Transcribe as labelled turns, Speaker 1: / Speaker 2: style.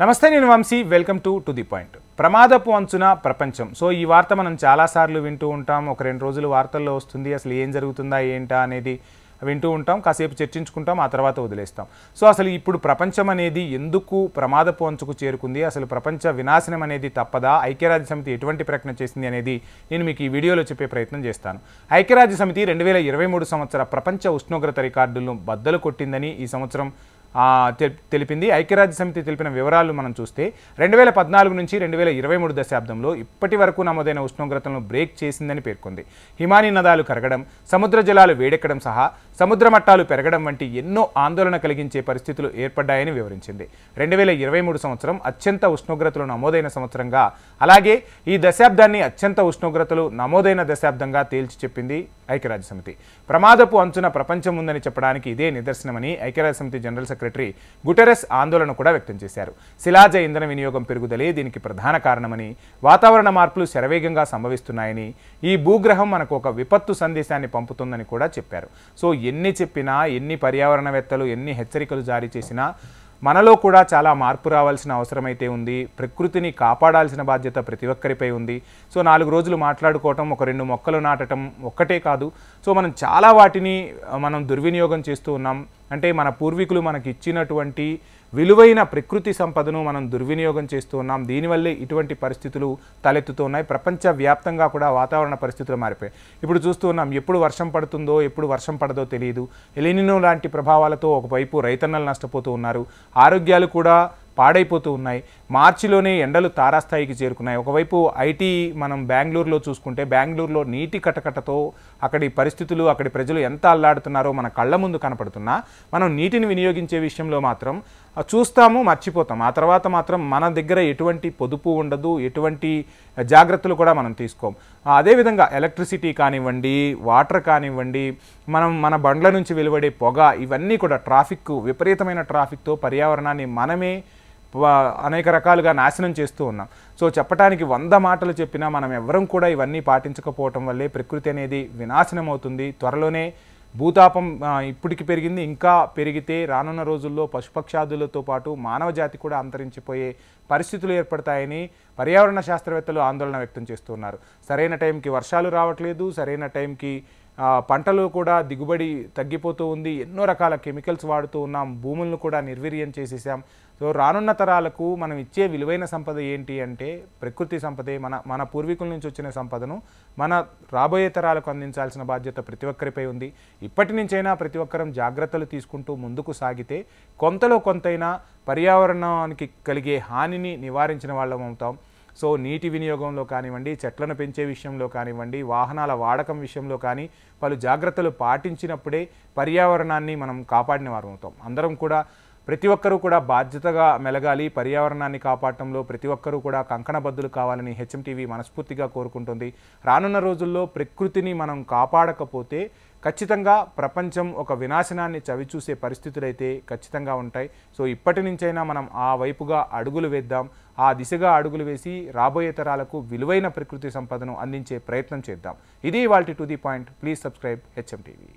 Speaker 1: నమస్తే నేను Vamshi welcome to the point. ప్రమాదపు అంచున ప్రపంచం. సో ఈ వార్త మనం చాలాసార్లు వింటూ ఉంటాం. ఒక 2 రోజులు వార్తల్లో వస్తుంది. అసలు ఏం జరుగుతుందా ఏంటా అనేది వింటూ ఉంటాం, కాసేపు చర్చించుకుంటాం, ఆ తర్వాత వదిలేస్తాం. సో అసలు ఇప్పుడు ప్రపంచం అనేది ఎందుకు ప్రమాదపు అంచుకు చేరుకుంది, అసలు ప్రపంచ వినాశనం అనేది తప్పదా, ఐక్యరాజ్య సమితి ఎటువంటి ప్రకటన చేసింది అనేది నేను మీకు ఈ వీడియోలో చెప్పే ప్రయత్నం చేస్తాను. ఐక్యరాజ్య సమితి 2023 సంవత్సర ప్రపంచ ఉష్ణోగ్రత రికార్డులను బద్దలు కొట్టిందని ఈ సంవత్సరం తెలిపింది. ఐక్యరాజ్య సమితి తెలిపిన వివరాలు మనం చూస్తే 2014 నుంచి 2023 దశాబ్దంలో ఇప్పటి వరకు నమోదైన ఉష్ణోగ్రతలను బ్రేక్ చేసిందని పేర్కొంది. హిమానీ నదాలు కరగడం, సముద్ర జలాలు వేడెక్కడం సహా సముద్ర మట్టాలు పెరగడం వంటి ఎన్నో ఆందోళన కలిగించే పరిస్థితులు ఏర్పడ్డాయని వివరించింది. 2023 సంవత్సరం అత్యంత ఉష్ణోగ్రతలు నమోదైన సంవత్సరంగా, అలాగే ఈ దశాబ్దాన్ని అత్యంత ఉష్ణోగ్రతలు నమోదైన దశాబ్దంగా తేల్చి చెప్పింది ఐక్యరాజ్య సమితి. ప్రమాదపు అంచున ప్రపంచం ఉందని చెప్పడానికి ఇదే నిదర్శనమని ఐక్యరాజ్య సమితి జనరల్ సెక్రటరీ గుటెరస్ ఆందోళన కూడా వ్యక్తం చేశారు. శిలాజ ఇంధన వినియోగం పెరుగుదలే దీనికి ప్రధాన కారణమని, వాతావరణ మార్పులు శరవేగంగా సంభవిస్తున్నాయని, ఈ భూగ్రహం మనకు ఒక విపత్తు సందేశాన్ని పంపుతుందని కూడా చెప్పారు. సో ఎన్ని చెప్పినా, ఎన్ని పర్యావరణవేత్తలు ఎన్ని హెచ్చరికలు జారీ చేసినా మనలో కూడా చాలా మార్పు రావాల్సిన అవసరమైతే ఉంది. ప్రకృతిని కాపాడాల్సిన బాధ్యత ప్రతి ఒక్కరిపై ఉంది. సో 4 రోజులు మాట్లాడుకోవటం, ఒక 2 మొక్కలు నాటడం ఒక్కటే కాదు. సో మనం చాలా వాటిని మనం దుర్వినియోగం చేస్తూ ఉన్నాం. అంటే మన పూర్వీకులు మనకి ఇచ్చినటువంటి విలువైన ప్రకృతి సంపదను మనం దుర్వినియోగం చేస్తూ ఉన్నాం. దీనివల్లే ఇటువంటి పరిస్థితులు తలెత్తుతూ ఉన్నాయి. ప్రపంచవ్యాప్తంగా కూడా వాతావరణ పరిస్థితులు మారిపోయాయి. ఇప్పుడు చూస్తూ ఉన్నాం, ఎప్పుడు వర్షం పడుతుందో ఎప్పుడు వర్షం పడదో తెలియదు. ఎలినినో లాంటి ప్రభావాలతో ఒకవైపు రైతన్నలు నష్టపోతూ ఉన్నారు, ఆరోగ్యాలు కూడా పాడైపోతూ ఉన్నాయి. మార్చిలోనే ఎండలు తారాస్థాయికి చేరుకున్నాయి. ఒకవైపు ఐటీ మనం బెంగళూరులో చూసుకుంటే, బెంగళూరులో నీటి కటకటతో అక్కడి పరిస్థితులు, అక్కడి ప్రజలు ఎంత అల్లాడుతున్నారో మన కళ్ళ ముందు కనపడుతున్నా, మనం నీటిని వినియోగించే విషయంలో మాత్రం చూస్తాము, మర్చిపోతాం. ఆ తర్వాత మాత్రం మన దగ్గర ఎటువంటి పొదుపు ఉండదు, ఎటువంటి జాగ్రత్తలు కూడా మనం తీసుకోం. అదేవిధంగా ఎలక్ట్రిసిటీ కానివ్వండి, వాటర్ కానివ్వండి, మన బండ్ల నుంచి వెలువడే పొగ, ఇవన్నీ కూడా ట్రాఫిక్, విపరీతమైన ట్రాఫిక్తో పర్యావరణాన్ని మనమే అనేక రకాలుగా నాశనం చేస్తూ ఉన్నాం. సో చెప్పడానికి 100 మాటలు చెప్పినా మనం ఎవరం కూడా ఇవన్నీ పాటించకపోవటం వల్లే ప్రకృతి అనేది వినాశనం అవుతుంది. త్వరలోనే భూతాపం ఇప్పటికి పెరిగింది, ఇంకా పెరిగితే రానున్న రోజుల్లో పశుపక్షాదులతో పాటు మానవ జాతి కూడా అంతరించిపోయే పరిస్థితులు ఏర్పడతాయని పర్యావరణ శాస్త్రవేత్తలు ఆందోళన వ్యక్తం చేస్తున్నారు. సరైన టైంకి వర్షాలు రావట్లేదు, సరైన టైంకి పంటలు కూడా దిగుబడి తగ్గిపోతూ ఉంది. ఎన్నో రకాల కెమికల్స్ వాడుతూ ఉన్నాం, భూములను కూడా నిర్వీర్యం చేసేసాం. సో రానున్న తరాలకు మనం ఇచ్చే విలువైన సంపద ఏంటి అంటే ప్రకృతి సంపదే. మన పూర్వీకుల నుంచి వచ్చిన సంపదను మన రాబోయే తరాలకు అందించాల్సిన బాధ్యత ప్రతి ఒక్కరిపై ఉంది. ఇప్పటి నుంచైనా ప్రతి ఒక్కరం జాగ్రత్తలు తీసుకుంటూ ముందుకు సాగితే కొంతలో కొంతైనా పర్యావరణానికి కలిగే హానిని నివారించిన వాళ్ళం అవుతాం. సో నీటి వినియోగంలో కానివ్వండి, చెట్లను పెంచే విషయంలో కానివ్వండి, వాహనాల వాడకం విషయంలో కానీ పలు జాగ్రత్తలు పాటించినప్పుడే పర్యావరణాన్ని మనం కాపాడిన వారం అవుతాం. అందరం కూడా, ప్రతి ఒక్కరూ కూడా బాధ్యతగా మెలగాలి. పర్యావరణాన్ని కాపాడటంలో ప్రతి ఒక్కరూ కూడా కంకణబద్దులు కావాలని హెచ్ఎంటీవీ మనస్ఫూర్తిగా కోరుకుంటుంది. రానున్న రోజుల్లో ప్రకృతిని మనం కాపాడకపోతే ఖచ్చితంగా ప్రపంచం ఒక వినాశనాన్ని చవిచూసే పరిస్థితులైతే ఖచ్చితంగా ఉంటాయి. సో ఇప్పటి నుంచైనా మనం ఆ వైపుగా అడుగులు వేద్దాం. ఆ దిశగా అడుగులు వేసి రాబోయే తరాలకు విలువైన ప్రకృతి సంపదను అందించే ప్రయత్నం చేద్దాం. ఇది ఇవాల్టి to the point. Please subscribe HMTV.